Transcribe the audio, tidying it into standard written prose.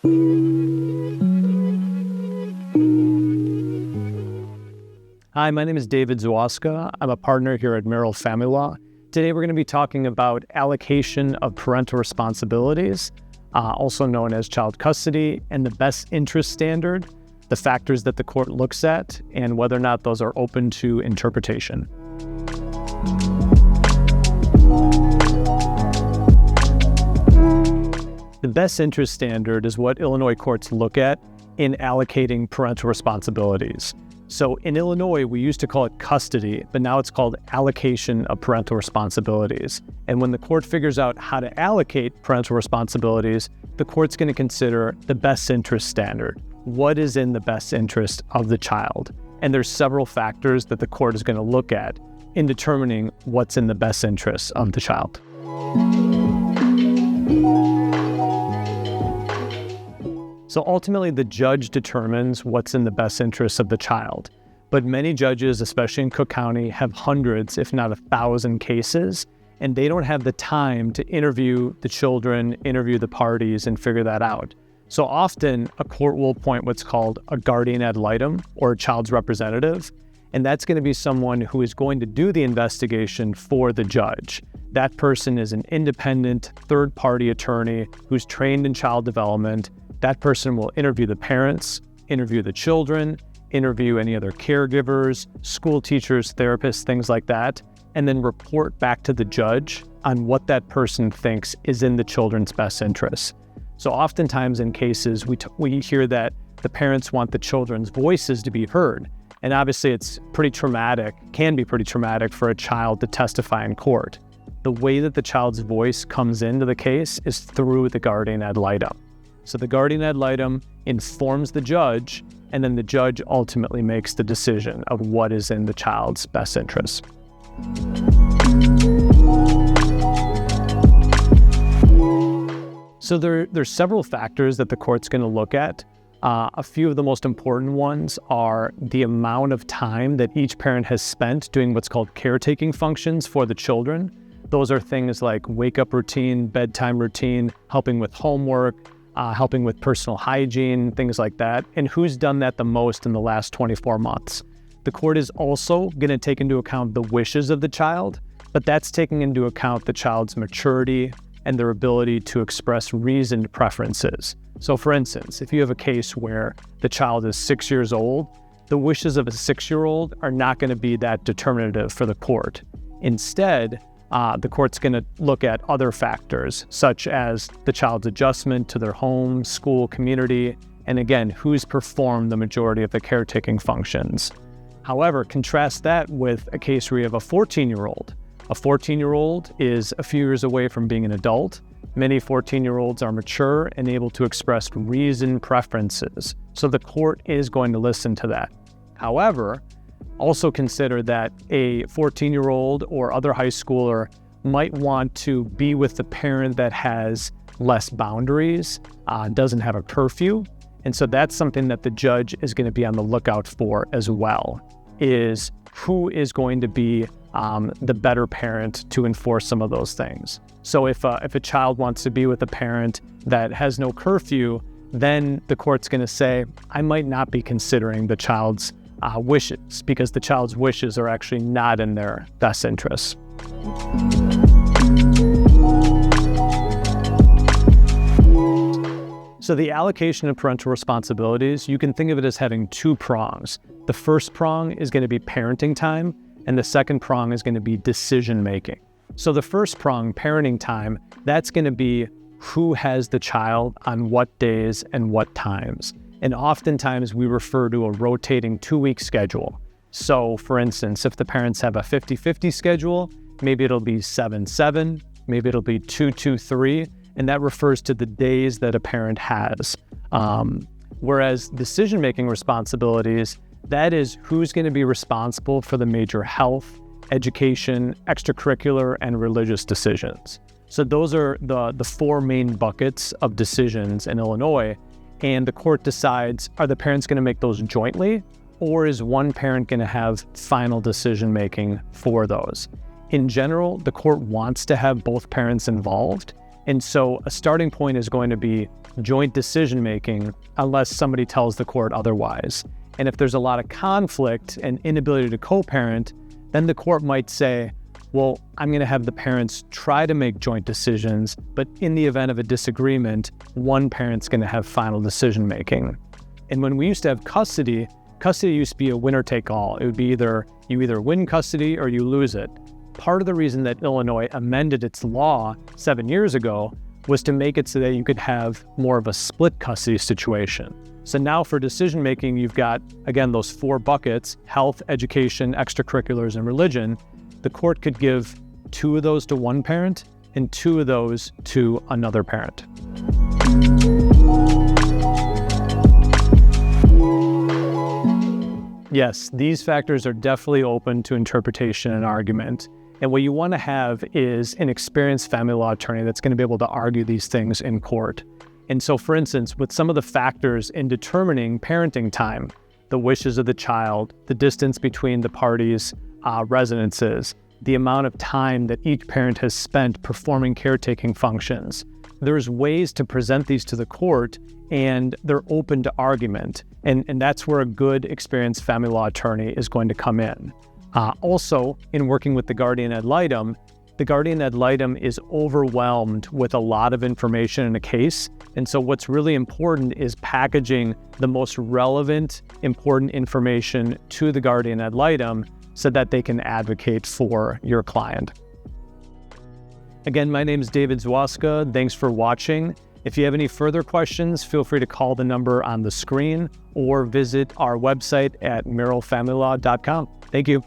Hi, my name is David Zwaska. I'm a partner here at Merel Family Law. Today we're going to be talking about allocation of parental responsibilities, also known as child custody, and the best interest standard, the factors that the court looks at, and whether or not those are open to interpretation. The best interest standard is what Illinois courts look at in allocating parental responsibilities. So in Illinois, we used to call it custody, but now it's called allocation of parental responsibilities. And when the court figures out how to allocate parental responsibilities, the court's going to consider the best interest standard. What is in the best interest of the child? And there's several factors that the court is going to look at in determining what's in the best interest of the child. So ultimately, the judge determines what's in the best interest of the child. But many judges, especially in Cook County, have hundreds, if not 1,000 cases, and they don't have the time to interview the children, interview the parties, and figure that out. So often, a court will appoint what's called a guardian ad litem, or a child's representative, and that's going to be someone who is going to do the investigation for the judge. That person is an independent, third-party attorney who's trained in child development. That person will interview the parents, interview the children, interview any other caregivers, school teachers, therapists, things like that, and then report back to the judge on what that person thinks is in the children's best interests. So oftentimes in cases, we hear that the parents want the children's voices to be heard. And obviously it's pretty traumatic, can be pretty traumatic for a child to testify in court. The way that the child's voice comes into the case is through the guardian ad litem. So the guardian ad litem informs the judge, and then the judge ultimately makes the decision of what is in the child's best interest. So there's several factors that the court's going to look at. A few of the most important ones are the amount of time that each parent has spent doing what's called caretaking functions for the children. Those are things like wake-up routine, bedtime routine, helping with homework, helping with personal hygiene, things like that, and who's done that the most in the last 24 months. The court is also going to take into account the wishes of the child, but that's taking into account the child's maturity and their ability to express reasoned preferences. So for instance, if you have a case where the child is 6 years old, the wishes of a 6-year-old are not going to be that determinative for the court. Instead, the court's going to look at other factors, such as the child's adjustment to their home, school, community, and again, who's performed the majority of the caretaking functions. However, contrast that with a case where you have a 14-year-old. A 14-year-old is a few years away from being an adult. Many 14-year-olds are mature and able to express reasoned preferences, so the court is going to listen to that. However, also consider that a 14-year-old or other high schooler might want to be with the parent that has less boundaries, doesn't have a curfew. And so that's something that the judge is going to be on the lookout for as well, is who is going to be the better parent to enforce some of those things. So if a child wants to be with a parent that has no curfew, then the court's going to say, I might not be considering the child's wishes, because the child's wishes are actually not in their best interests. So the allocation of parental responsibilities, you can think of it as having two prongs. The first prong is going to be parenting time, and the second prong is going to be decision making. So the first prong, parenting time, that's going to be who has the child on what days and what times. And oftentimes we refer to a rotating 2-week schedule. So for instance, if the parents have a 50-50 schedule, maybe it'll be 7-7, maybe it'll be 2-2-3, and that refers to the days that a parent has. Whereas decision-making responsibilities, that is who's going to be responsible for the major health, education, extracurricular, and religious decisions. So those are the four main buckets of decisions in Illinois. And the court decides, are the parents going to make those jointly, or is one parent going to have final decision-making for those? In general, the court wants to have both parents involved. And so a starting point is going to be joint decision-making unless somebody tells the court otherwise. And if there's a lot of conflict and inability to co-parent, then the court might say, well, I'm going to have the parents try to make joint decisions, but in the event of a disagreement, one parent's going to have final decision-making. And when we used to have custody used to be a winner-take-all. It would be you either win custody or you lose it. Part of the reason that Illinois amended its law 7 years ago was to make it so that you could have more of a split custody situation. So now for decision-making, you've got, again, those 4 buckets: health, education, extracurriculars, and religion. The court could give 2 of those to one parent and 2 of those to another parent. Yes, these factors are definitely open to interpretation and argument. And what you want to have is an experienced family law attorney that's going to be able to argue these things in court. And so, for instance, with some of the factors in determining parenting time, the wishes of the child, the distance between the parties' residences, the amount of time that each parent has spent performing caretaking functions, there's ways to present these to the court, and they're open to argument. And that's where a good, experienced family law attorney is going to come in. Also, in working with the guardian ad litem, the guardian ad litem is overwhelmed with a lot of information in a case. And so what's really important is packaging the most relevant, important information to the guardian ad litem so that they can advocate for your client. Again, my name is David Zwaska. Thanks for watching. If you have any further questions, feel free to call the number on the screen or visit our website at merelfamilylaw.com. Thank you.